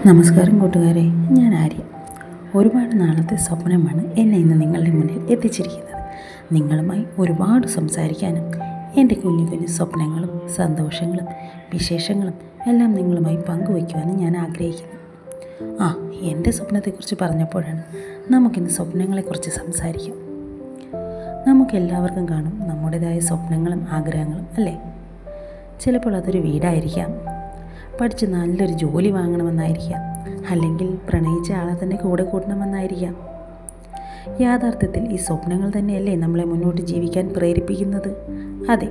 നമസ്കാരം കൂട്ടുകാരെ, ഞാൻ ആര്യ. ഒരുപാട് നാളത്തെ സ്വപ്നമാണ് എന്നെ ഇന്ന് നിങ്ങളുടെ മുന്നിൽ എത്തിച്ചിരിക്കുന്നത്. നിങ്ങളുമായി ഒരുപാട് സംസാരിക്കാനും എൻ്റെ കുഞ്ഞു കുഞ്ഞു സ്വപ്നങ്ങളും സന്തോഷങ്ങളും വിശേഷങ്ങളും എല്ലാം നിങ്ങളുമായി പങ്കുവയ്ക്കുവാനും ഞാൻ ആഗ്രഹിക്കുന്നു. എൻ്റെ സ്വപ്നത്തെക്കുറിച്ച് പറഞ്ഞപ്പോഴാണ് നമുക്കിന്ന് സ്വപ്നങ്ങളെക്കുറിച്ച് സംസാരിക്കാം. നമുക്കെല്ലാവർക്കും കാണും നമ്മുടേതായ സ്വപ്നങ്ങളും ആഗ്രഹങ്ങളും, അല്ലേ? ചിലപ്പോൾ അതൊരു വീടായിരിക്കാം, പഠിച്ച് നല്ലൊരു ജോലി വാങ്ങണമെന്നായിരിക്കാം, അല്ലെങ്കിൽ പ്രണയിച്ച ആളെ തന്നെ കൂടെ കൂട്ടണമെന്നായിരിക്കാം. യാഥാർത്ഥ്യത്തിൽ ഈ സ്വപ്നങ്ങൾ തന്നെയല്ലേ നമ്മളെ മുന്നോട്ട് ജീവിക്കാൻ പ്രേരിപ്പിക്കുന്നത്? അതെ.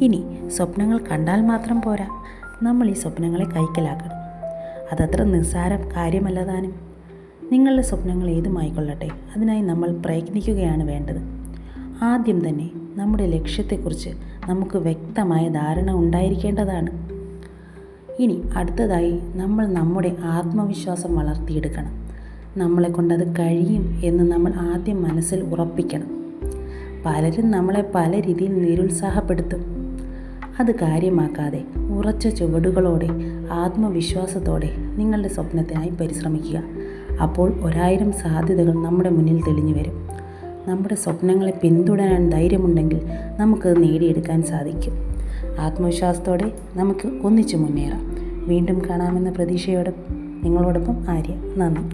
ഇനി സ്വപ്നങ്ങൾ കണ്ടാൽ മാത്രം പോരാ, നമ്മൾ ഈ സ്വപ്നങ്ങളെ കൈക്കലാക്കണം. അതത്ര നിസ്സാര കാര്യമല്ല താനും. നിങ്ങളുടെ സ്വപ്നങ്ങൾ ഏതുമായിക്കൊള്ളട്ടെ, അതിനായി നമ്മൾ പ്രയത്നിക്കുകയാണ് വേണ്ടത്. ആദ്യം തന്നെ നമ്മുടെ ലക്ഷ്യത്തെക്കുറിച്ച് നമുക്ക് വ്യക്തമായ ധാരണ ഉണ്ടായിരിക്കേണ്ടതാണ്. ഇനി അടുത്തതായി നമ്മൾ നമ്മുടെ ആത്മവിശ്വാസം വളർത്തിയെടുക്കണം. നമ്മളെ കൊണ്ടത് കഴിയും എന്ന് നമ്മൾ ആദ്യം മനസ്സിൽ ഉറപ്പിക്കണം. പലരും നമ്മളെ പല രീതിയിൽ നിരുത്സാഹപ്പെടുത്തും. അത് കാര്യമാക്കാതെ ഉറച്ച ചുവടുകളോടെ ആത്മവിശ്വാസത്തോടെ നിങ്ങളുടെ സ്വപ്നത്തിനായി പരിശ്രമിക്കുക. അപ്പോൾ 1000 സാധ്യതകൾ നമ്മുടെ മുന്നിൽ തെളിഞ്ഞു വരും. നമ്മുടെ സ്വപ്നങ്ങളെ പിന്തുടരാൻ ധൈര്യമുണ്ടെങ്കിൽ നമുക്കത് നേടിയെടുക്കാൻ സാധിക്കും. ആത്മവിശ്വാസത്തോടെ നമുക്ക് ഒന്നിച്ചു മുന്നേറാം. വീണ്ടും കാണാമെന്ന പ്രതീക്ഷയോടെ നിങ്ങളോടൊപ്പം ആര്യ. നന്ദി.